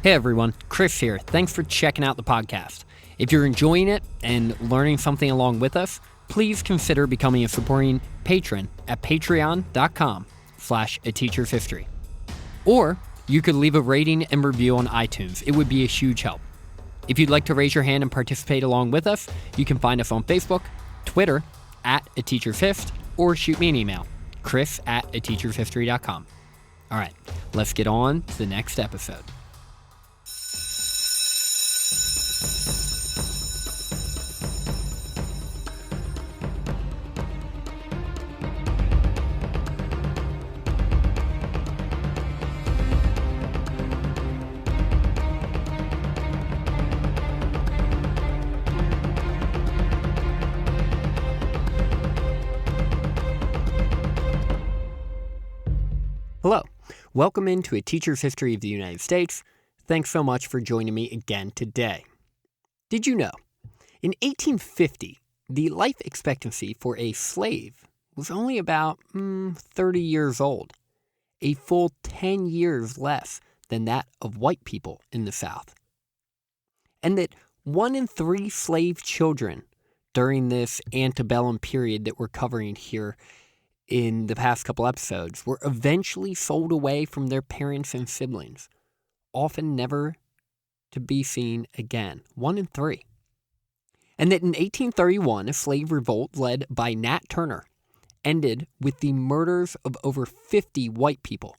Hey everyone, Chris here. Thanks for checking out the podcast. If you're enjoying it and learning something along with us, please consider becoming a supporting patron at patreon.com/ateachershistory. Or you could leave a rating and review on iTunes. It would be a huge help. If you'd like to raise your hand and participate along with us, you can find us on Facebook, Twitter, @ateachershistory, or shoot me an email, chris@ateachershistory.com. All right, let's get on to the next episode. Hello, welcome into A Teacher's History of the United States. Thanks so much for joining me again today. Did you know, in 1850, the life expectancy for a slave was only about 30 years old, a full 10 years less than that of white people in the South. And that 1 in 3 slave children during this antebellum period that we're covering here in the past couple episodes were eventually sold away from their parents and siblings, often never to be seen again. 1 in 3. And that in 1831, a slave revolt led by Nat Turner ended with the murders of over 50 white people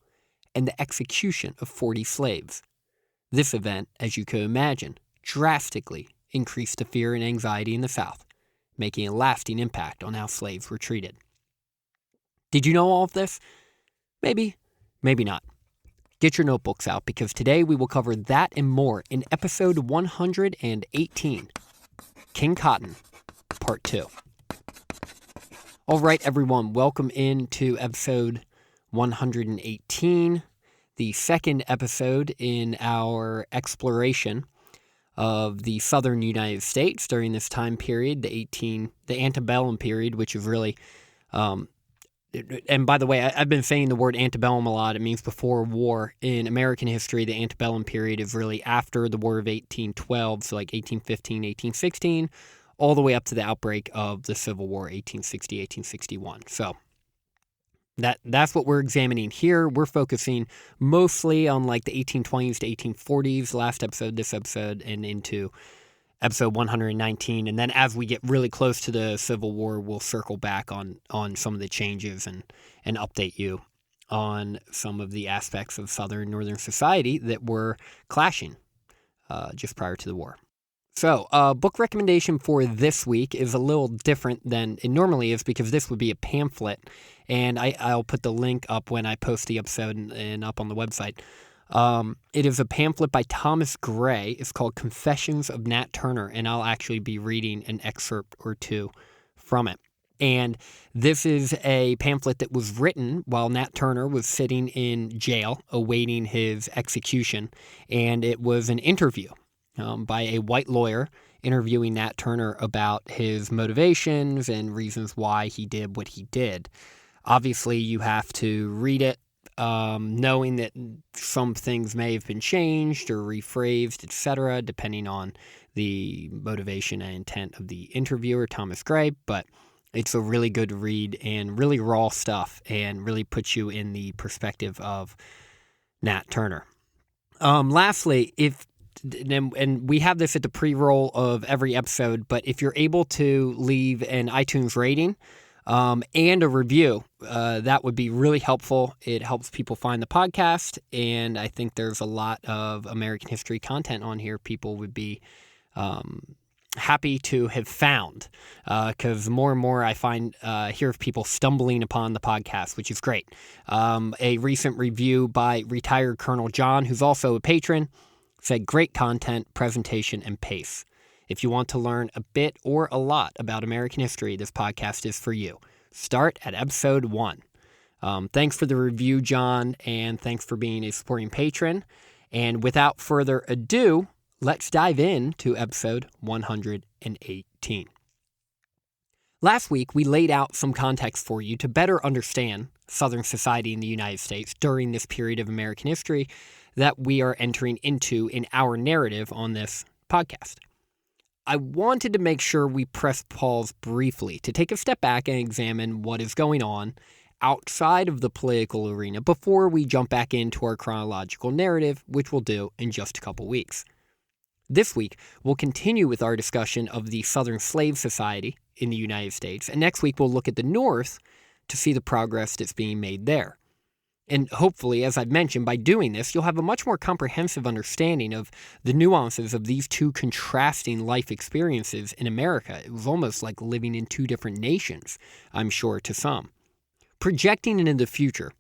and the execution of 40 slaves. This event, as you could imagine, drastically increased the fear and anxiety in the South, making a lasting impact on how slaves were treated. Did you know all of this? Maybe, maybe not. Get your notebooks out because today we will cover that and more in episode 118, King Cotton, Part 2. All right, everyone, welcome into episode 118, the second episode in our exploration of the southern United States during this time period, the antebellum period, which is really... and by the way, I've been saying the word antebellum a lot. It means before war. In American history, the antebellum period is really after the War of 1812, so like 1815, 1816, all the way up to the outbreak of the Civil War, 1860, 1861. So that's what we're examining here. We're focusing mostly on like the 1820s to 1840s, last episode, this episode, and into episode 119, and then as we get really close to the Civil War, we'll circle back on some of the changes and update you on some of the aspects of Southern and Northern society that were clashing just prior to the war. So, book recommendation for this week is a little different than it normally is because this would be a pamphlet, and I'll put the link up when I post the episode and up on the website. It is a pamphlet by Thomas Gray. It's called Confessions of Nat Turner, and I'll actually be reading an excerpt or two from it. And this is a pamphlet that was written while Nat Turner was sitting in jail awaiting his execution, and it was an interview by a white lawyer interviewing Nat Turner about his motivations and reasons why he did what he did. Obviously, you have to read it knowing that some things may have been changed or rephrased, etc., depending on the motivation and intent of the interviewer, Thomas Gray, but it's a really good read and really raw stuff and really puts you in the perspective of Nat Turner. Lastly, and we have this at the pre-roll of every episode, but if you're able to leave an iTunes rating and a review, that would be really helpful. It helps people find the podcast, and I think there's a lot of American history content on here people would be happy to have found, because more and more I hear of people stumbling upon the podcast, which is great. A recent review by retired Colonel John, who's also a patron, said, "Great content, presentation, and pace. If you want to learn a bit or a lot about American history, this podcast is for you. Start at episode 1. Thanks for the review, John, and thanks for being a supporting patron. And without further ado, let's dive into episode 118. Last week, we laid out some context for you to better understand Southern society in the United States during this period of American history that we are entering into in our narrative on this podcast. I wanted to make sure we press pause briefly to take a step back and examine what is going on outside of the political arena before we jump back into our chronological narrative, which we'll do in just a couple weeks. This week, we'll continue with our discussion of the Southern Slave Society in the United States, and next week we'll look at the North to see the progress that's being made there. And hopefully, as I've mentioned, by doing this, you'll have a much more comprehensive understanding of the nuances of these two contrasting life experiences in America. It was almost like living in two different nations, I'm sure, to some. Projecting into the future,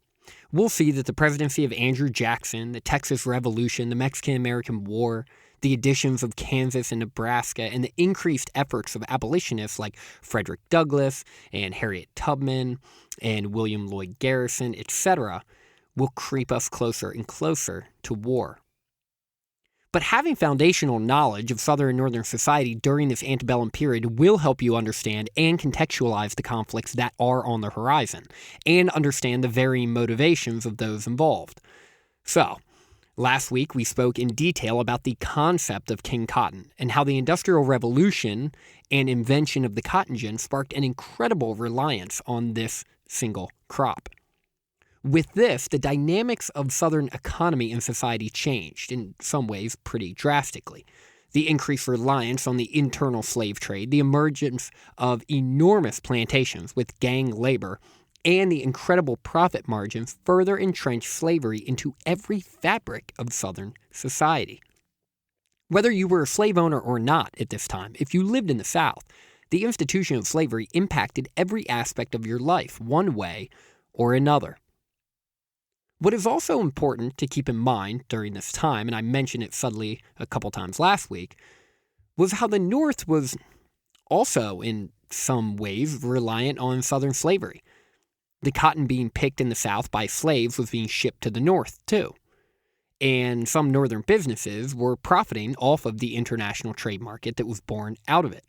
we'll see that the presidency of Andrew Jackson, the Texas Revolution, the Mexican-American War, the additions of Kansas and Nebraska, and the increased efforts of abolitionists like Frederick Douglass and Harriet Tubman and William Lloyd Garrison, etc., will creep us closer and closer to war. But having foundational knowledge of Southern and Northern society during this antebellum period will help you understand and contextualize the conflicts that are on the horizon, and understand the varying motivations of those involved. So, last week we spoke in detail about the concept of King Cotton and how the Industrial Revolution and invention of the cotton gin sparked an incredible reliance on this single crop. With this, the dynamics of Southern economy and society changed, in some ways pretty drastically. The increased reliance on the internal slave trade, the emergence of enormous plantations with gang labor, and the incredible profit margins further entrenched slavery into every fabric of Southern society. Whether you were a slave owner or not at this time, if you lived in the South, the institution of slavery impacted every aspect of your life, one way or another. What is also important to keep in mind during this time, and I mentioned it subtly a couple times last week, was how the North was also, in some ways, reliant on Southern slavery. The cotton being picked in the South by slaves was being shipped to the North, too. And some Northern businesses were profiting off of the international trade market that was born out of it.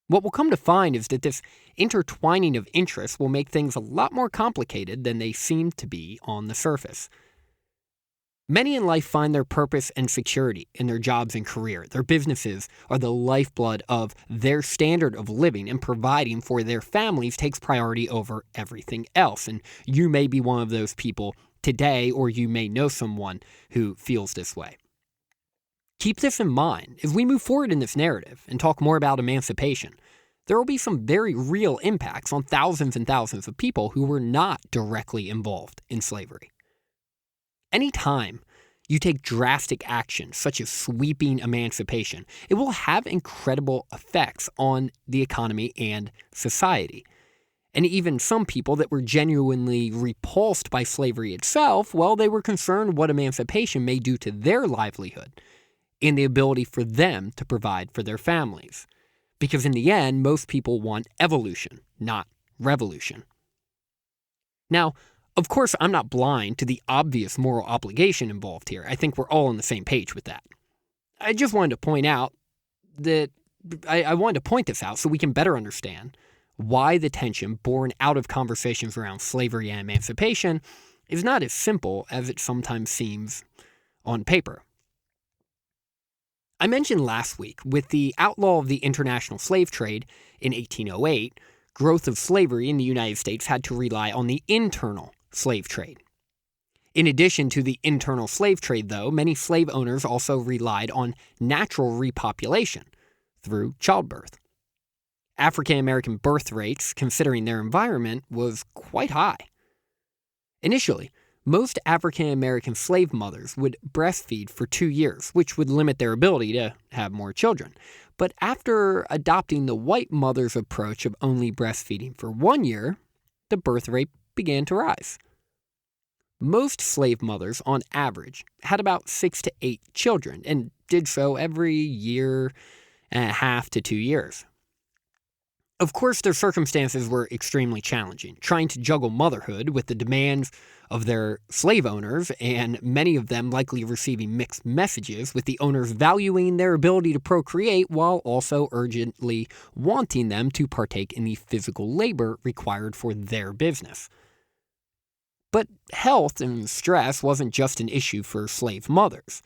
What we'll come to find is that this intertwining of interests will make things a lot more complicated than they seem to be on the surface. Many in life find their purpose and security in their jobs and career. Their businesses are the lifeblood of their standard of living, and providing for their families takes priority over everything else. And you may be one of those people today, or you may know someone who feels this way. Keep this in mind as we move forward in this narrative and talk more about emancipation. There will be some very real impacts on thousands and thousands of people who were not directly involved in slavery. Anytime you take drastic action, such as sweeping emancipation, it will have incredible effects on the economy and society. And even some people that were genuinely repulsed by slavery itself, well, they were concerned what emancipation may do to their livelihood and the ability for them to provide for their families. Because in the end, most people want evolution, not revolution. Now, of course, I'm not blind to the obvious moral obligation involved here. I think we're all on the same page with that. I just wanted to point out that I wanted to point this out so we can better understand why the tension born out of conversations around slavery and emancipation is not as simple as it sometimes seems on paper. I mentioned last week, with the outlaw of the international slave trade in 1808, growth of slavery in the United States had to rely on the internal slave trade. In addition to the internal slave trade, though, many slave owners also relied on natural repopulation through childbirth. African American birth rates, considering their environment, was quite high. Initially, most African American slave mothers would breastfeed for 2 years, which would limit their ability to have more children. But after adopting the white mother's approach of only breastfeeding for 1 year, the birth rate began to rise. Most slave mothers, on average, had about 6 to 8 children, and did so every year and a half to 2 years. Of course, their circumstances were extremely challenging, trying to juggle motherhood with the demands of their slave owners, and many of them likely receiving mixed messages, with the owners valuing their ability to procreate while also urgently wanting them to partake in the physical labor required for their business. But health and stress wasn't just an issue for slave mothers.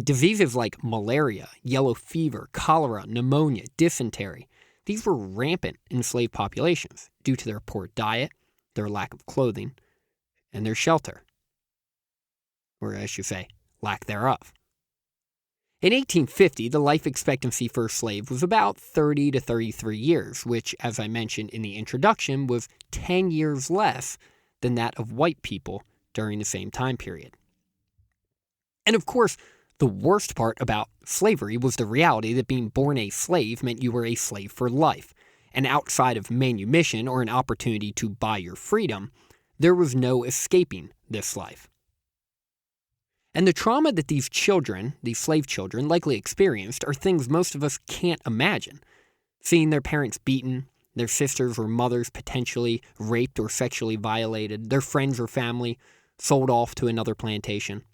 Diseases like malaria, yellow fever, cholera, pneumonia, dysentery, these were rampant in slave populations due to their poor diet, their lack of clothing, and their shelter. Or I should say, lack thereof. In 1850, the life expectancy for a slave was about 30 to 33 years, which, as I mentioned in the introduction, was 10 years less than that of white people during the same time period. And of course, the worst part about slavery was the reality that being born a slave meant you were a slave for life, and outside of manumission or an opportunity to buy your freedom, there was no escaping this life. And the trauma that these slave children, likely experienced are things most of us can't imagine. Seeing their parents beaten, their sisters or mothers potentially raped or sexually violated, their friends or family sold off to another plantation.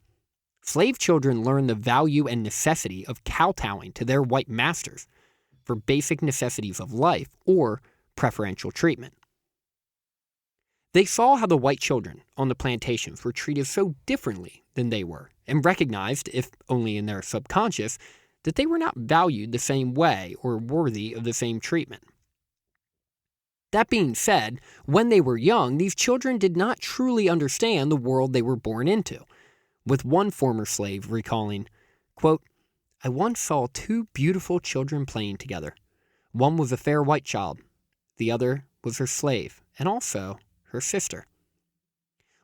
Slave children learn the value and necessity of kowtowing to their white masters for basic necessities of life or preferential treatment. They saw how the white children on the plantations were treated so differently than they were, and recognized, if only in their subconscious, that they were not valued the same way or worthy of the same treatment. That being said, when they were young, these children did not truly understand the world they were born into, with one former slave recalling, quote, "I once saw two beautiful children playing together. One was a fair white child. The other was her slave, and also her sister.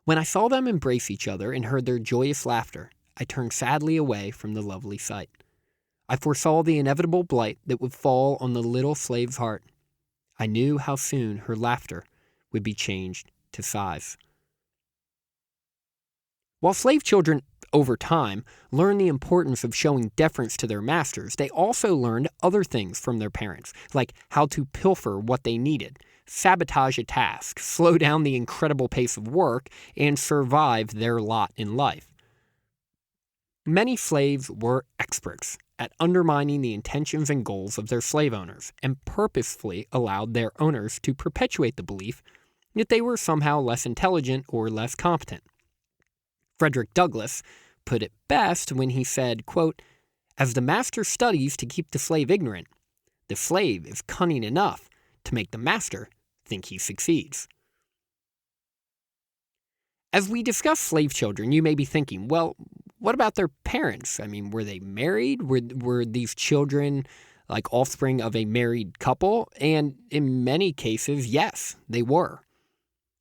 When I saw them embrace each other and heard their joyous laughter, I turned sadly away from the lovely sight. I foresaw the inevitable blight that would fall on the little slave's heart. I knew how soon her laughter would be changed to sighs." While slave children, over time, learned the importance of showing deference to their masters, they also learned other things from their parents, like how to pilfer what they needed, sabotage a task, slow down the incredible pace of work, and survive their lot in life. Many slaves were experts at undermining the intentions and goals of their slave owners, and purposefully allowed their owners to perpetuate the belief that they were somehow less intelligent or less competent. Frederick Douglass put it best when he said, quote, "As the master studies to keep the slave ignorant, the slave is cunning enough to make the master think he succeeds." As we discuss slave children, you may be thinking, well, what about their parents? Were they married? Were these children like offspring of a married couple? And in many cases, yes, they were.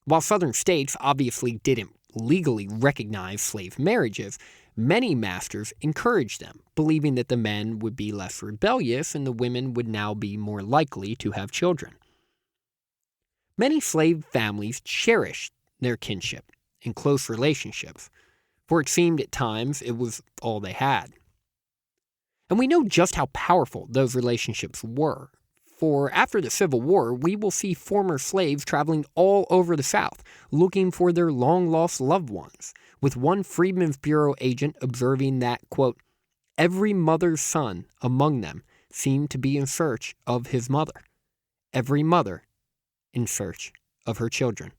While southern states obviously didn't legally recognize slave marriages, many masters encouraged them, believing that the men would be less rebellious and the women would now be more likely to have children. Many slave families cherished their kinship and close relationships, for it seemed at times it was all they had. And we know just how powerful those relationships were. For after the Civil War, we will see former slaves traveling all over the South, looking for their long-lost loved ones, with one Freedmen's Bureau agent observing that, quote, "Every mother's son among them seemed to be in search of his mother. Every mother in search of her children."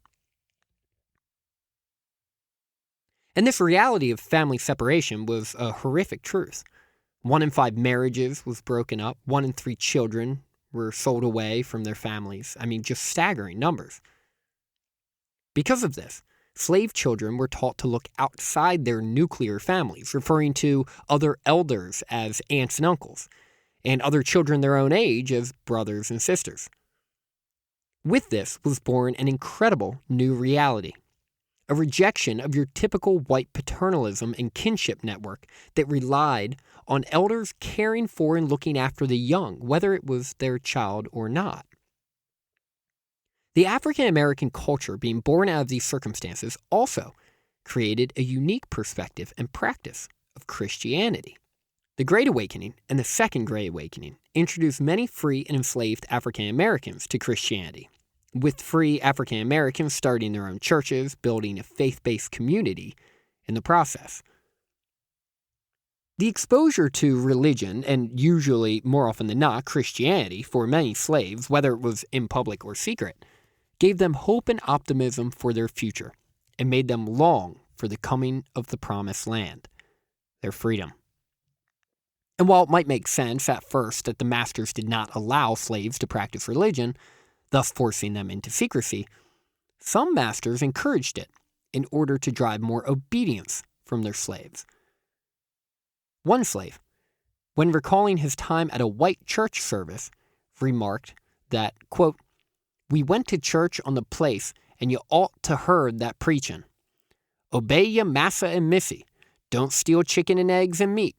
And this reality of family separation was a horrific truth. 1 in 5 marriages was broken up. 1 in 3 children were sold away from their families. Just staggering numbers. Because of this, slave children were taught to look outside their nuclear families, referring to other elders as aunts and uncles, and other children their own age as brothers and sisters. With this was born an incredible new reality, a rejection of your typical white paternalism and kinship network that relied on elders caring for and looking after the young, whether it was their child or not. The African American culture being born out of these circumstances also created a unique perspective and practice of Christianity. The Great Awakening and the Second Great Awakening introduced many free and enslaved African Americans to Christianity, with free African Americans starting their own churches, building a faith-based community in the process. The exposure to religion, and usually, more often than not, Christianity, for many slaves, whether it was in public or secret, gave them hope and optimism for their future, and made them long for the coming of the promised land, their freedom. And while it might make sense at first that the masters did not allow slaves to practice religion, thus forcing them into secrecy, some masters encouraged it in order to drive more obedience from their slaves. One slave, when recalling his time at a white church service, remarked that, quote, "We went to church on the place and you ought to heard that preachin'. Obey your massa and missy. Don't steal chicken and eggs and meat.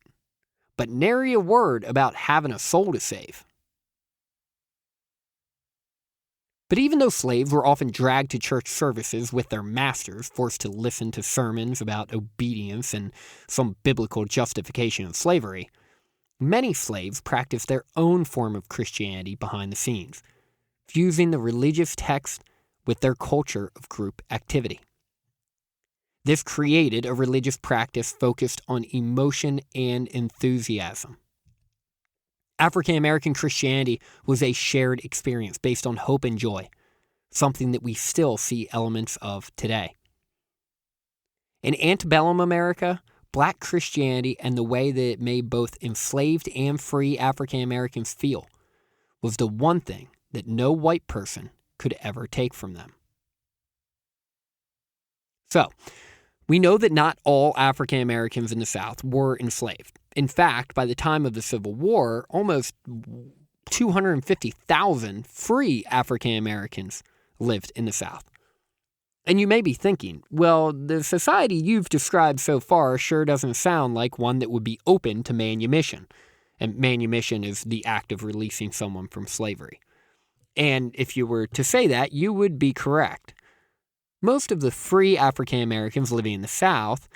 But nary a word about having a soul to save." But even though slaves were often dragged to church services with their masters, forced to listen to sermons about obedience and some biblical justification of slavery, many slaves practiced their own form of Christianity behind the scenes, fusing the religious text with their culture of group activity. This created a religious practice focused on emotion and enthusiasm. African American Christianity was a shared experience based on hope and joy, something that we still see elements of today. In antebellum America, Black Christianity and the way that it made both enslaved and free African Americans feel was the one thing that no white person could ever take from them. So, we know that not all African Americans in the South were enslaved. In fact, by the time of the Civil War, almost 250,000 free African Americans lived in the South. And you may be thinking, well, the society you've described so far sure doesn't sound like one that would be open to manumission. And manumission is the act of releasing someone from slavery. And if you were to say that, you would be correct. Most of the free African Americans living in the South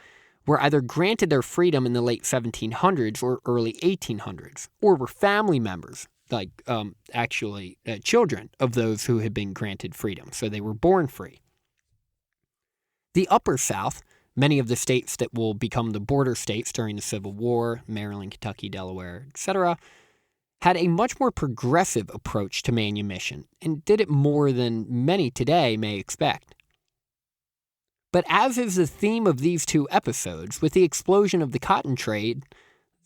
were either granted their freedom in the late 1700s or early 1800s, or were family members, like children of those who had been granted freedom, so they were born free. The Upper South, many of the states that will become the border states during the Civil War, Maryland, Kentucky, Delaware, etc., had a much more progressive approach to manumission and did it more than many today may expect. But as is the theme of these two episodes, with the explosion of the cotton trade,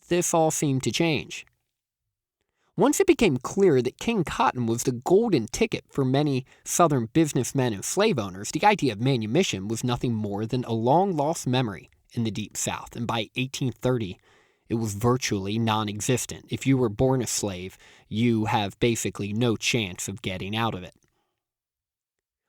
this all seemed to change. Once it became clear that King Cotton was the golden ticket for many Southern businessmen and slave owners, the idea of manumission was nothing more than a long-lost memory in the Deep South, and by 1830, it was virtually non-existent. If you were born a slave, you have basically no chance of getting out of it.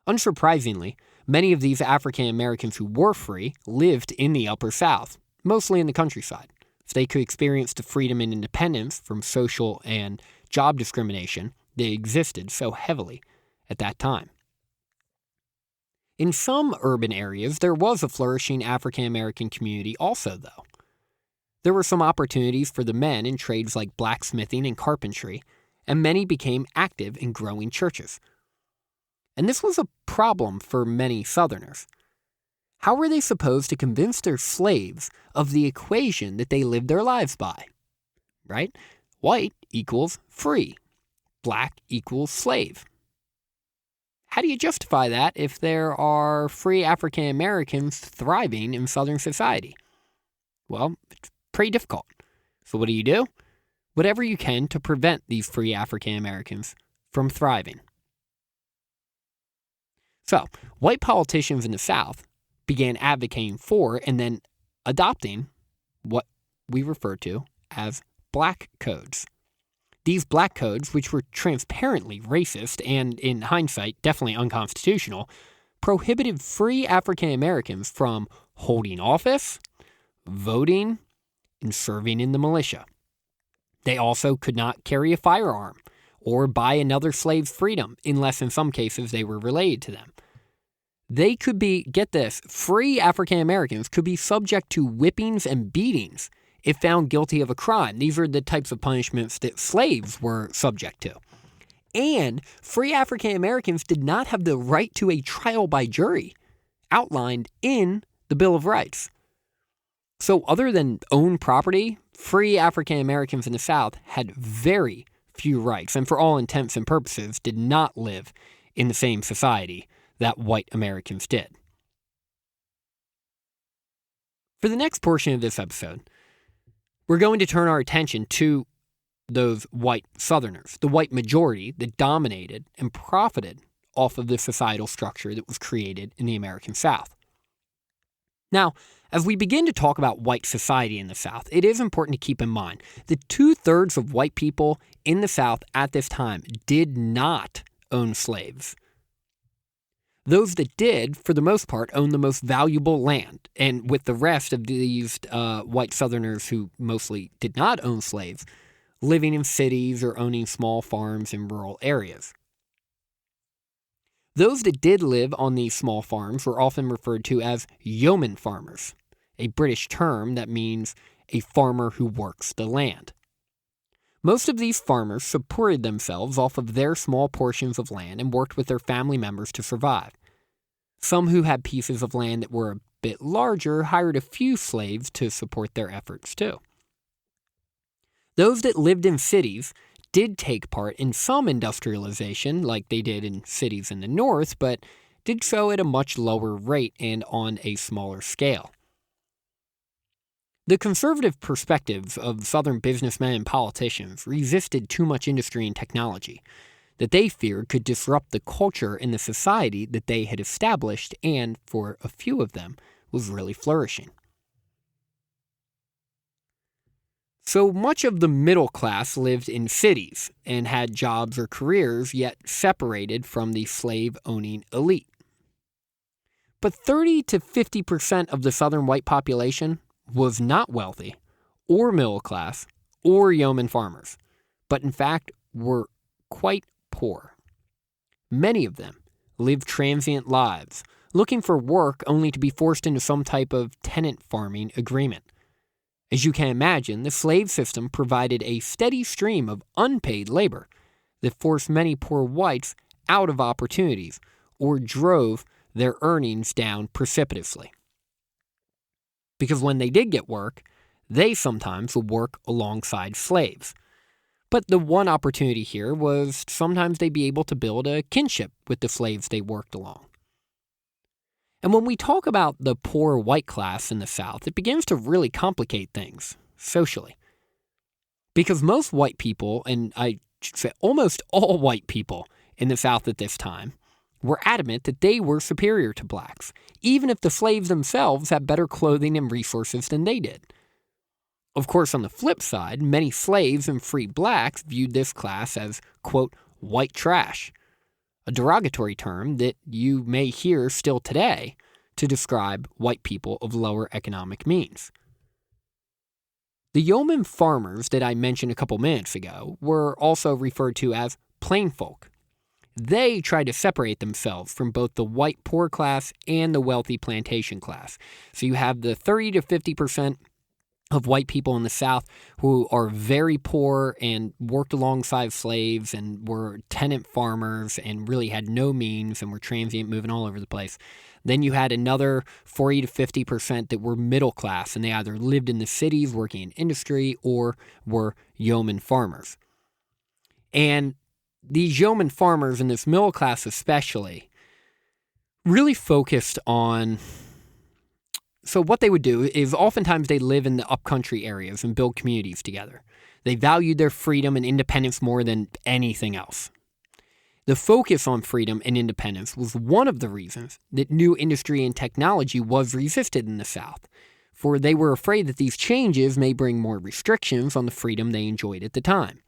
Unsurprisingly, many of these African Americans who were free lived in the Upper South, mostly in the countryside. If they could experience the freedom and independence from social and job discrimination that existed so heavily at that time. In some urban areas, there was a flourishing African American community also, though. There were some opportunities for the men in trades like blacksmithing and carpentry, and many became active in growing churches. And this was a problem for many Southerners. How were they supposed to convince their slaves of the equation that they lived their lives by? Right? White equals free. Black equals slave. How do you justify that if there are free African Americans thriving in Southern society? Well, it's pretty difficult. So what do? Whatever you can to prevent these free African Americans from thriving. So, white politicians in the South began advocating for and then adopting what we refer to as black codes. These black codes, which were transparently racist and, in hindsight, definitely unconstitutional, prohibited free African Americans from holding office, voting, and serving in the militia. They also could not carry a firearm or buy another slave's freedom, unless in some cases they were related to them. They could be, get this, free African Americans could be subject to whippings and beatings if found guilty of a crime. These are the types of punishments that slaves were subject to. And free African Americans did not have the right to a trial by jury outlined in the Bill of Rights. So other than own property, free African Americans in the South had very few rights, and for all intents and purposes did not live in the same society that white Americans did. For the next portion of this episode, we're going to turn our attention to those white Southerners, the white majority that dominated and profited off of the societal structure that was created in the American South. Now, as we begin to talk about white society in the South, it is important to keep in mind that 2/3 of white people in the South at this time did not own slaves. Those that did, for the most part, owned the most valuable land, and with the rest of these white Southerners who mostly did not own slaves, living in cities or owning small farms in rural areas. Those that did live on these small farms were often referred to as yeoman farmers, a British term that means a farmer who works the land. Most of these farmers supported themselves off of their small portions of land and worked with their family members to survive. Some who had pieces of land that were a bit larger hired a few slaves to support their efforts too. Those that lived in cities did take part in some industrialization, like they did in cities in the North, but did so at a much lower rate and on a smaller scale. The conservative perspectives of Southern businessmen and politicians resisted too much industry and technology that they feared could disrupt the culture and the society that they had established and, for a few of them, was really flourishing. So much of the middle class lived in cities and had jobs or careers yet separated from the slave-owning elite. But 30 to 50% of the Southern white population was not wealthy or middle class or yeoman farmers, but in fact were quite poor. Many of them lived transient lives, looking for work only to be forced into some type of tenant farming agreement. As you can imagine, the slave system provided a steady stream of unpaid labor that forced many poor whites out of opportunities or drove their earnings down precipitously. Because when they did get work, they sometimes would work alongside slaves. But the one opportunity here was sometimes they'd be able to build a kinship with the slaves they worked along. And when we talk about the poor white class in the South, it begins to really complicate things socially. Because most white people, and I should say almost all white people in the South at this time, were adamant that they were superior to blacks, even if the slaves themselves had better clothing and resources than they did. Of course, on the flip side, many slaves and free blacks viewed this class as, quote, white trash, a derogatory term that you may hear still today to describe white people of lower economic means. The yeoman farmers that I mentioned a couple minutes ago were also referred to as plain folk. They tried to separate themselves from both the white poor class and the wealthy plantation class. So you have the 30 to 50% of white people in the South who are very poor and worked alongside slaves and were tenant farmers and really had no means and were transient, moving all over the place. Then you had another 40 to 50% that were middle class, and they either lived in the cities working in industry or were yeoman farmers. And these yeoman farmers, and this middle class especially, really focused on... So what they would do is oftentimes they live in the upcountry areas and build communities together. They valued their freedom and independence more than anything else. The focus on freedom and independence was one of the reasons that new industry and technology was resisted in the South, for they were afraid that these changes may bring more restrictions on the freedom they enjoyed at the time.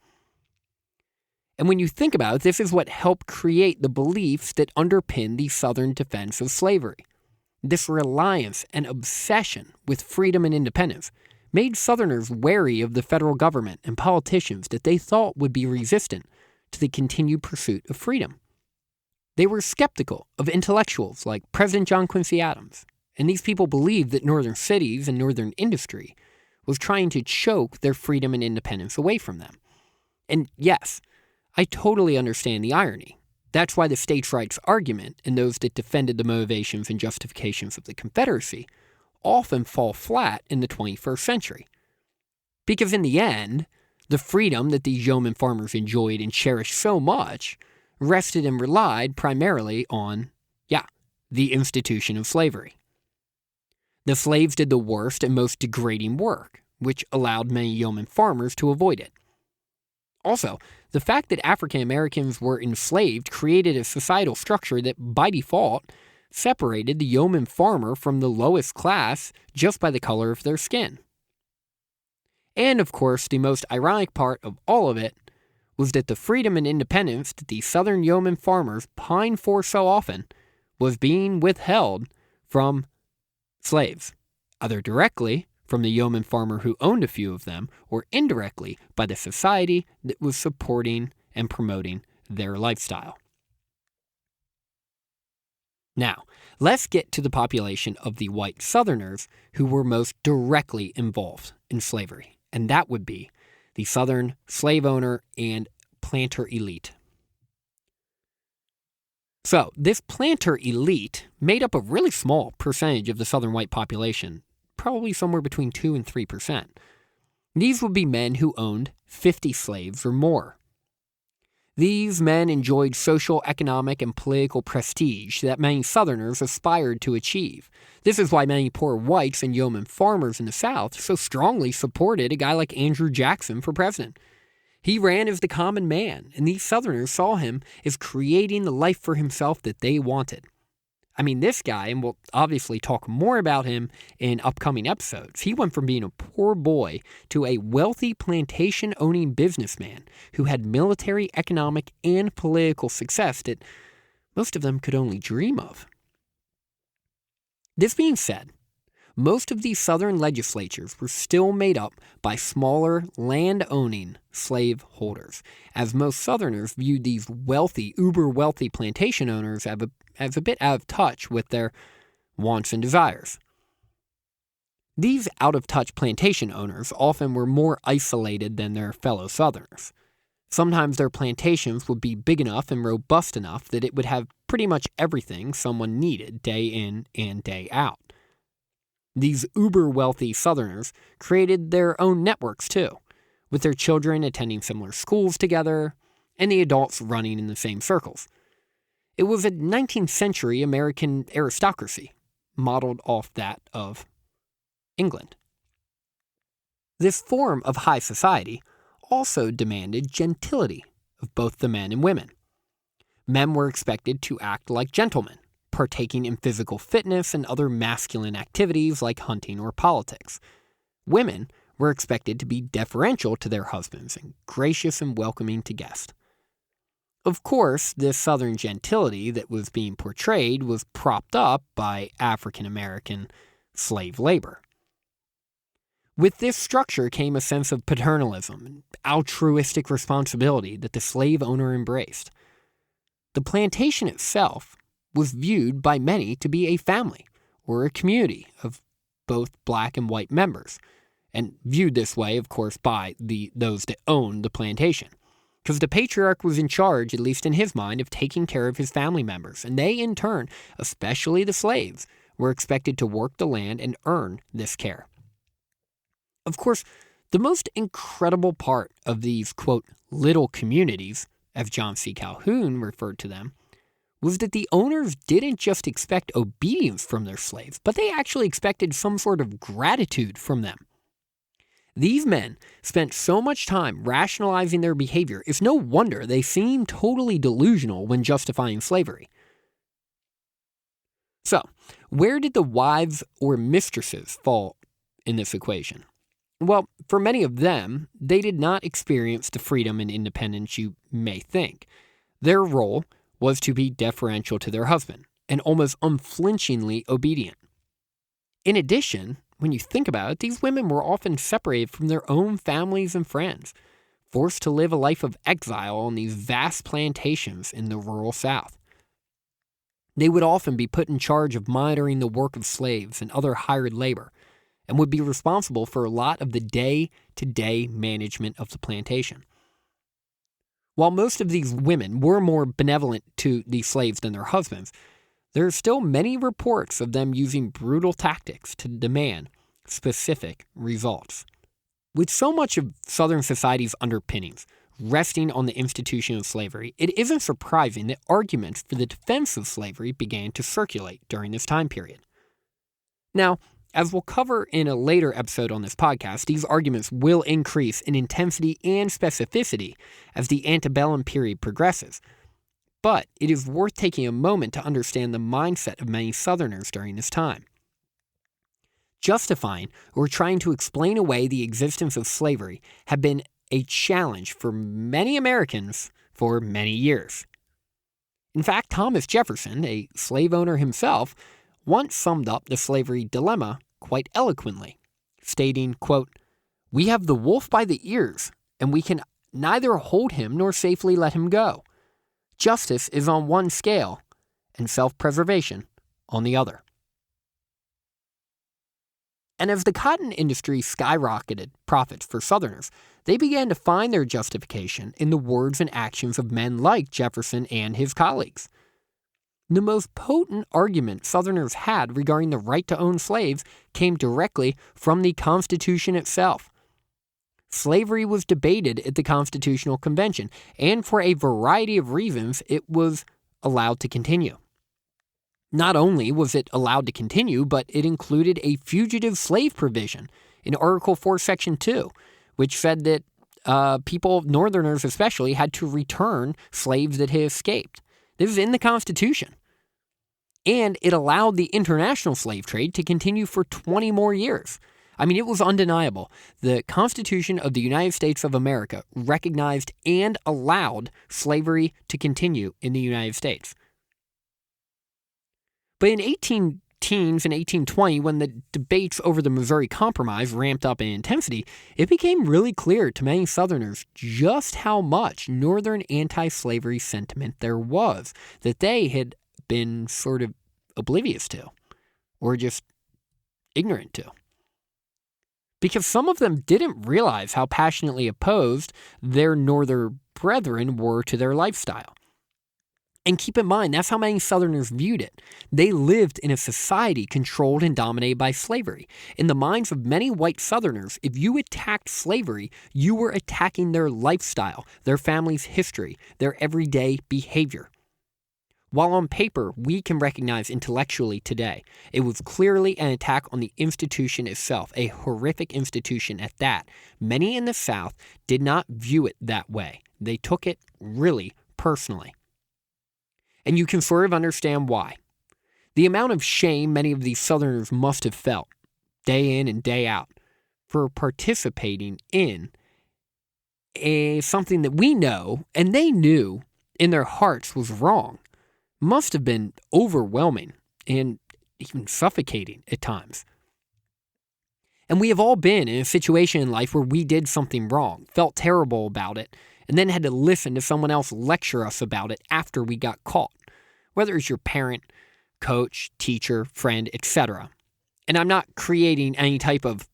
And when you think about it, this is what helped create the beliefs that underpin the Southern defense of slavery. This reliance and obsession with freedom and independence made Southerners wary of the federal government and politicians that they thought would be resistant to the continued pursuit of freedom. They were skeptical of intellectuals like President John Quincy Adams, and these people believed that northern cities and northern industry was trying to choke their freedom and independence away from them. And yes, I totally understand the irony. That's why the states' rights argument and those that defended the motivations and justifications of the Confederacy often fall flat in the 21st century. Because in the end, the freedom that these yeoman farmers enjoyed and cherished so much rested and relied primarily on, the institution of slavery. The slaves did the worst and most degrading work, which allowed many yeoman farmers to avoid it. Also, the fact that African Americans were enslaved created a societal structure that, by default, separated the yeoman farmer from the lowest class just by the color of their skin. And, of course, the most ironic part of all of it was that the freedom and independence that the Southern yeoman farmers pined for so often was being withheld from slaves, either directly from the yeoman farmer who owned a few of them, or indirectly by the society that was supporting and promoting their lifestyle. Now, let's get to the population of the white Southerners who were most directly involved in slavery, and that would be the Southern slave owner and planter elite. So, this planter elite made up a really small percentage of the Southern white population, probably somewhere between 2 and 3%. These would be men who owned 50 slaves or more. These men enjoyed social, economic, and political prestige that many Southerners aspired to achieve. This is why many poor whites and yeoman farmers in the South so strongly supported a guy like Andrew Jackson for president. He ran as the common man, and these Southerners saw him as creating the life for himself that they wanted. I mean, this guy, and we'll obviously talk more about him in upcoming episodes, he went from being a poor boy to a wealthy plantation-owning businessman who had military, economic, and political success that most of them could only dream of. This being said, most of these Southern legislatures were still made up by smaller, land-owning slaveholders, as most Southerners viewed these wealthy, uber-wealthy plantation owners as a bit out of touch with their wants and desires. These out-of-touch plantation owners often were more isolated than their fellow Southerners. Sometimes their plantations would be big enough and robust enough that it would have pretty much everything someone needed day in and day out. These uber-wealthy Southerners created their own networks too, with their children attending similar schools together and the adults running in the same circles. It was a 19th century American aristocracy, modeled off that of England. This form of high society also demanded gentility of both the men and women. Men were expected to act like gentlemen, partaking in physical fitness and other masculine activities like hunting or politics. Women were expected to be deferential to their husbands and gracious and welcoming to guests. Of course, this Southern gentility that was being portrayed was propped up by African American slave labor. With this structure came a sense of paternalism and altruistic responsibility that the slave owner embraced. The plantation itself was viewed by many to be a family or a community of both black and white members, and viewed this way, of course, by those that owned the plantation. Because the patriarch was in charge, at least in his mind, of taking care of his family members, and they, in turn, especially the slaves, were expected to work the land and earn this care. Of course, the most incredible part of these, quote, little communities, as John C. Calhoun referred to them, was that the owners didn't just expect obedience from their slaves, but they actually expected some sort of gratitude from them. These men spent so much time rationalizing their behavior, it's no wonder they seemed totally delusional when justifying slavery. So, where did the wives or mistresses fall in this equation? Well, for many of them, they did not experience the freedom and independence you may think. Their role was to be deferential to their husband and almost unflinchingly obedient. In addition, when you think about it, these women were often separated from their own families and friends, forced to live a life of exile on these vast plantations in the rural South. They would often be put in charge of monitoring the work of slaves and other hired labor, and would be responsible for a lot of the day-to-day management of the plantation. While most of these women were more benevolent to these slaves than their husbands, there are still many reports of them using brutal tactics to demand specific results. With so much of Southern society's underpinnings resting on the institution of slavery, it isn't surprising that arguments for the defense of slavery began to circulate during this time period. Now, As we'll cover in a later episode on this podcast, these arguments will increase in intensity and specificity as the antebellum period progresses. But it is worth taking a moment to understand the mindset of many Southerners during this time. Justifying or trying to explain away the existence of slavery had been a challenge for many Americans for many years. In fact, Thomas Jefferson, a slave owner himself, once summed up the slavery dilemma quite eloquently, stating, quote, "We have the wolf by the ears, and we can neither hold him nor safely let him go. Justice is on one scale, and self-preservation on the other." And as the cotton industry skyrocketed profits for Southerners, they began to find their justification in the words and actions of men like Jefferson and his colleagues. The most potent argument Southerners had regarding the right to own slaves came directly from the Constitution itself. Slavery was debated at the Constitutional Convention, and for a variety of reasons, it was allowed to continue. Not only was it allowed to continue, but it included a fugitive slave provision in Article 4, Section 2, which said that Northerners especially, had to return slaves that had escaped. This is in the Constitution. And it allowed the international slave trade to continue for 20 more years. I mean, it was undeniable. The Constitution of the United States of America recognized and allowed slavery to continue in the United States. But in 1810s and 1820, when the debates over the Missouri Compromise ramped up in intensity, it became really clear to many Southerners just how much Northern anti-slavery sentiment there was that they had been sort of oblivious to, or just ignorant to. Because some of them didn't realize how passionately opposed their Northern brethren were to their lifestyle. And keep in mind, that's how many Southerners viewed it. They lived in a society controlled and dominated by slavery. In the minds of many white Southerners, if you attacked slavery, you were attacking their lifestyle, their family's history, their everyday behavior. While on paper, we can recognize intellectually today, it was clearly an attack on the institution itself, a horrific institution at that. Many in the South did not view it that way. They took it really personally. And you can sort of understand why. The amount of shame many of these Southerners must have felt, day in and day out, for participating in something that we know, and they knew in their hearts was wrong, must have been overwhelming and even suffocating at times. And we have all been in a situation in life where we did something wrong, felt terrible about it, and then had to listen to someone else lecture us about it after we got caught, whether it's your parent, coach, teacher, friend, etc. And I'm not creating any type of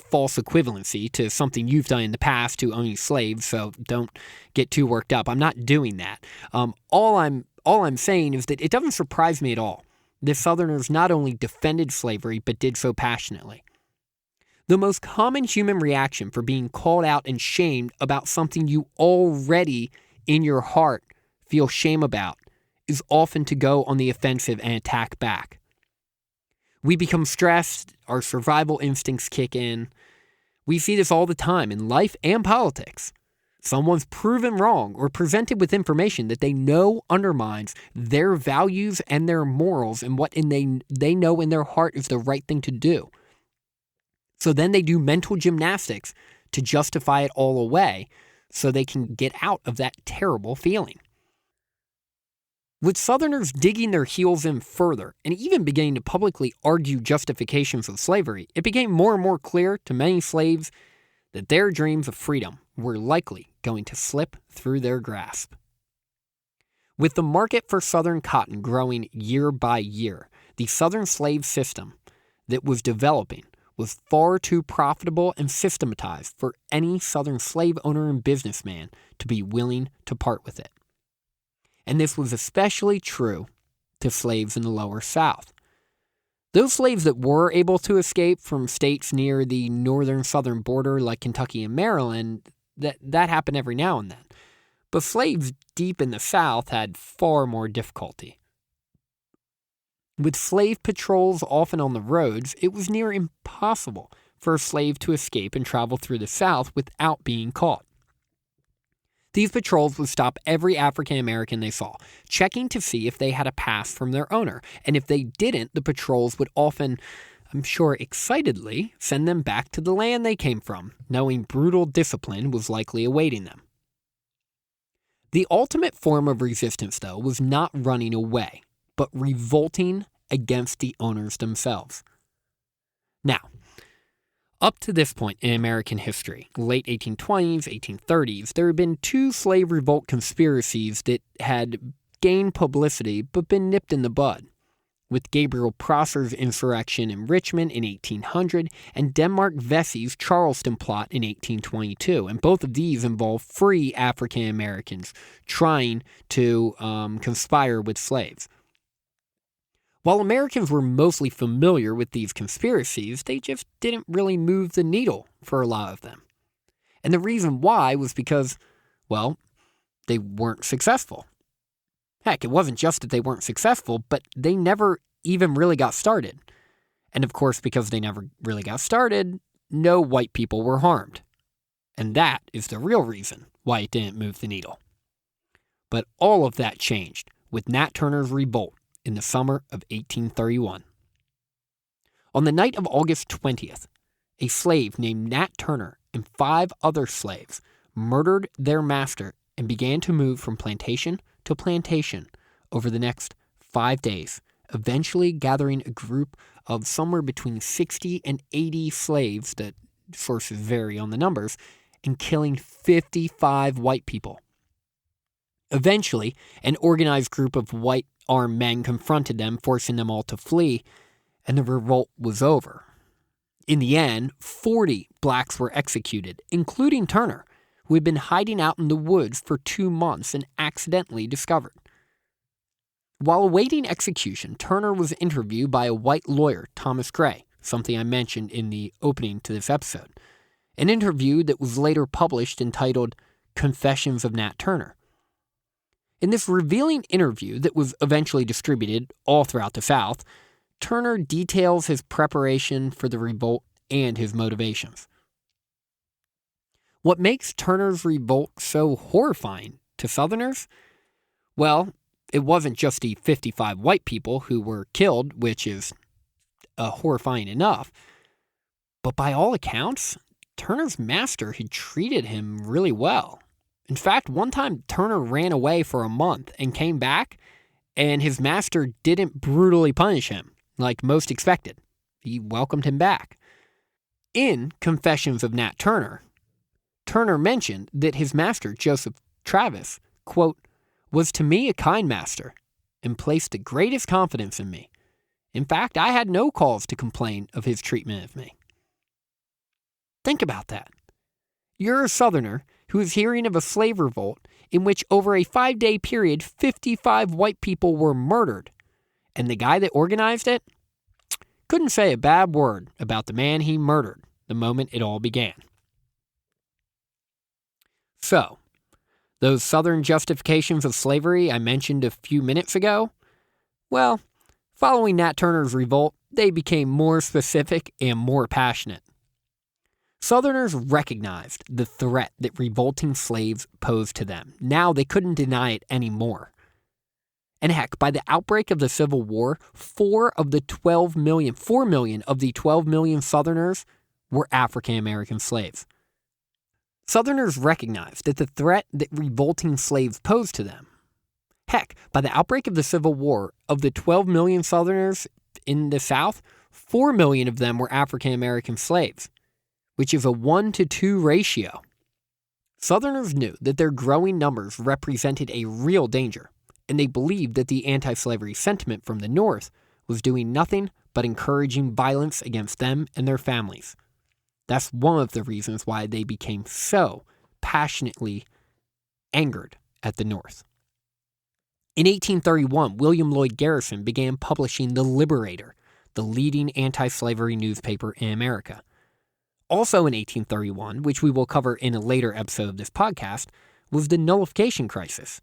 false equivalency to something you've done in the past to owning slaves, so don't get too worked up. I'm not doing that. All I'm saying is that it doesn't surprise me at all that Southerners not only defended slavery, but did so passionately. The most common human reaction for being called out and shamed about something you already in your heart feel shame about is often to go on the offensive and attack back. We become stressed, our survival instincts kick in. We see this all the time in life and politics. Someone's proven wrong or presented with information that they know undermines their values and their morals and what they know in their heart is the right thing to do. So then they do mental gymnastics to justify it all away so they can get out of that terrible feeling. With Southerners digging their heels in further and even beginning to publicly argue justifications of slavery, it became more and more clear to many slaves that their dreams of freedom were likely going to slip through their grasp. With the market for Southern cotton growing year by year, the Southern slave system that was developing was far too profitable and systematized for any Southern slave owner and businessman to be willing to part with it. And this was especially true to slaves in the lower South. Those slaves that were able to escape from states near the northern-southern border like Kentucky and Maryland, that happened every now and then. But slaves deep in the South had far more difficulty. With slave patrols often on the roads, it was near impossible for a slave to escape and travel through the South without being caught. These patrols would stop every African American they saw, checking to see if they had a pass from their owner, and if they didn't, the patrols would often, I'm sure excitedly, send them back to the land they came from, knowing brutal discipline was likely awaiting them. The ultimate form of resistance, though, was not running away, but revolting against the owners themselves. Now, up to this point in American history, late 1820s, 1830s, there had been two slave revolt conspiracies that had gained publicity but been nipped in the bud, with Gabriel Prosser's insurrection in Richmond in 1800 and Denmark Vesey's Charleston plot in 1822, and both of these involved free African Americans trying to conspire with slaves. While Americans were mostly familiar with these conspiracies, they just didn't really move the needle for a lot of them. And the reason why was because, well, they weren't successful. Heck, it wasn't just that they weren't successful, but they never even really got started. And of course, because they never really got started, no white people were harmed. And that is the real reason why it didn't move the needle. But all of that changed with Nat Turners Revolt in the summer of 1831. On the night of August 20th, a slave named Nat Turner and 5 other slaves murdered their master and began to move from plantation to plantation over the next 5 days, eventually gathering a group of somewhere between 60 and 80 slaves, that sources vary on the numbers, and killing 55 white people. Eventually, an organized group of white armed men confronted them, forcing them all to flee, and the revolt was over. In the end, 40 blacks were executed, including Turner, who had been hiding out in the woods for 2 months and accidentally discovered. While awaiting execution, Turner was interviewed by a white lawyer, Thomas Gray, something I mentioned in the opening to this episode, an interview that was later published entitled Confessions of Nat Turner. In this revealing interview that was eventually distributed all throughout the South, Turner details his preparation for the revolt and his motivations. What makes Turner's revolt so horrifying to Southerners? Well, it wasn't just the 55 white people who were killed, which is horrifying enough, but by all accounts, Turner's master had treated him really well. In fact, one time Turner ran away for a month and came back, and his master didn't brutally punish him like most expected. He welcomed him back. In Confessions of Nat Turner, Turner mentioned that his master, Joseph Travis, quote, was to me a kind master and placed the greatest confidence in me. In fact, I had no cause to complain of his treatment of me. Think about that. You're a Southerner who is hearing of a slave revolt in which over a 5-day period, 55 white people were murdered, and the guy that organized it couldn't say a bad word about the man he murdered the moment it all began. So, those Southern justifications of slavery I mentioned a few minutes ago, well, following Nat Turner's revolt, they became more specific and more passionate. Southerners recognized the threat that revolting slaves posed to them. Now they couldn't deny it anymore. And heck, by the outbreak of the Civil War, 4 million of the 12 million Southerners were African American slaves. Southerners recognized that the threat that revolting slaves posed to them. Heck, by the outbreak of the Civil War, of the 12 million Southerners in the South, 4 million of them were African American slaves, which is a 1-to-2 ratio. Southerners knew that their growing numbers represented a real danger, and they believed that the anti-slavery sentiment from the North was doing nothing but encouraging violence against them and their families. That's one of the reasons why they became so passionately angered at the North. In 1831, William Lloyd Garrison began publishing The Liberator, the leading anti-slavery newspaper in America. Also in 1831, which we will cover in a later episode of this podcast, was the nullification crisis.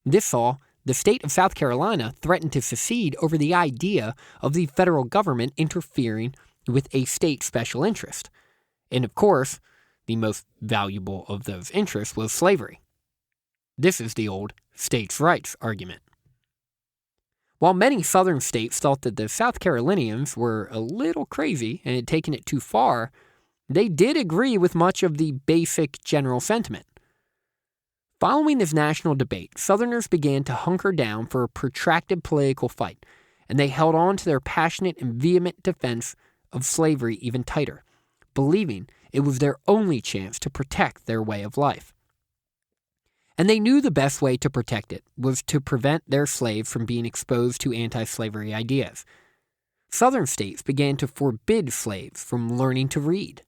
This saw the state of South Carolina threatened to secede over the idea of the federal government interfering with a state special interest. And of course, the most valuable of those interests was slavery. This is the old states' rights argument. While many southern states thought that the South Carolinians were a little crazy and had taken it too far, they did agree with much of the basic general sentiment. Following this national debate, Southerners began to hunker down for a protracted political fight, and they held on to their passionate and vehement defense of slavery even tighter, believing it was their only chance to protect their way of life. And they knew the best way to protect it was to prevent their slaves from being exposed to anti-slavery ideas. Southern states began to forbid slaves from learning to read.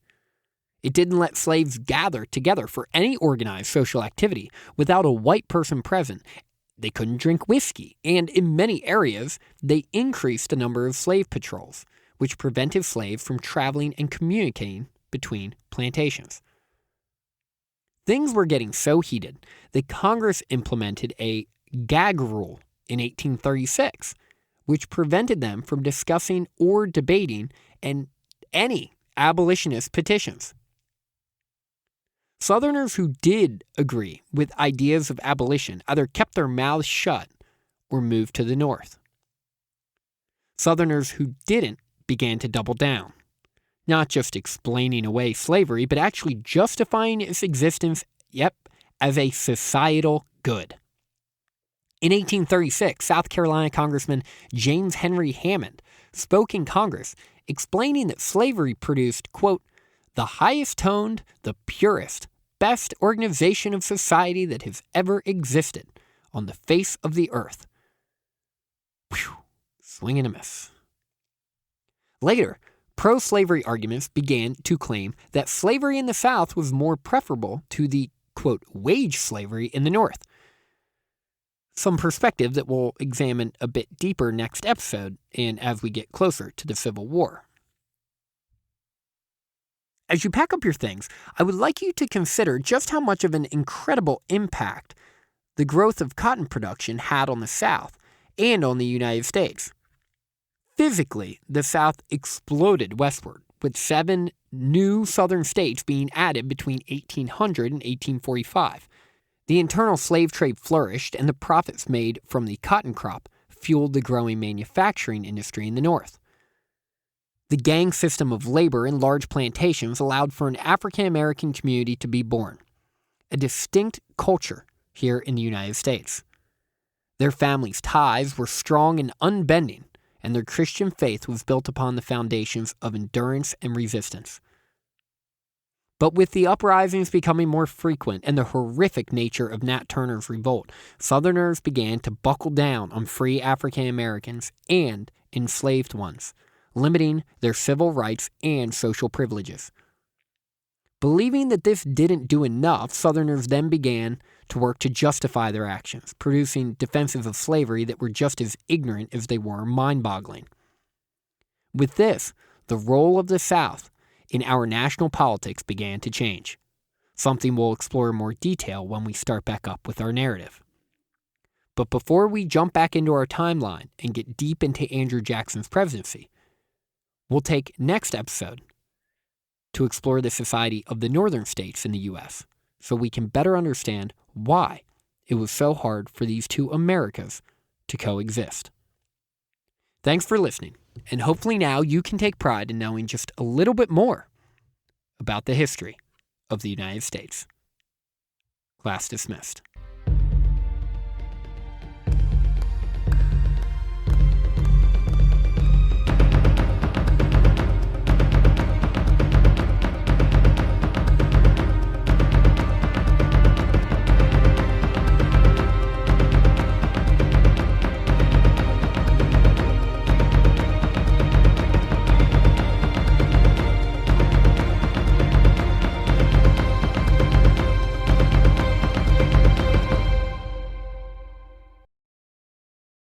It didn't let slaves gather together for any organized social activity without a white person present. They couldn't drink whiskey, and in many areas, they increased the number of slave patrols, which prevented slaves from traveling and communicating between plantations. Things were getting so heated that Congress implemented a gag rule in 1836, which prevented them from discussing or debating any abolitionist petitions. Southerners who did agree with ideas of abolition either kept their mouths shut or moved to the North. Southerners who didn't began to double down, not just explaining away slavery, but actually justifying its existence, as a societal good. In 1836, South Carolina Congressman James Henry Hammond spoke in Congress explaining that slavery produced, quote, the highest toned, the purest, best organization of society that has ever existed on the face of the earth. Whew, swing and a miss. Later, pro-slavery arguments began to claim that slavery in the South was more preferable to the, quote, wage slavery in the North. Some perspective that we'll examine a bit deeper next episode and as we get closer to the Civil War. As you pack up your things, I would like you to consider just how much of an incredible impact the growth of cotton production had on the South and on the United States. Physically, the South exploded westward, with 7 new southern states being added between 1800 and 1845. The internal slave trade flourished, and the profits made from the cotton crop fueled the growing manufacturing industry in the North. The gang system of labor in large plantations allowed for an African American community to be born, a distinct culture here in the United States. Their families' ties were strong and unbending, and their Christian faith was built upon the foundations of endurance and resistance. But with the uprisings becoming more frequent and the horrific nature of Nat Turners Revolt, Southerners began to buckle down on free African Americans and enslaved ones, limiting their civil rights and social privileges. Believing that this didn't do enough, Southerners then began to work to justify their actions, producing defenses of slavery that were just as ignorant as they were mind-boggling. With this, the role of the South in our national politics began to change, something we'll explore in more detail when we start back up with our narrative. But before we jump back into our timeline and get deep into Andrew Jackson's presidency, we'll take next episode to explore the society of the northern states in the U.S. so we can better understand why it was so hard for these two Americas to coexist. Thanks for listening, and hopefully now you can take pride in knowing just a little bit more about the history of the United States. Class dismissed.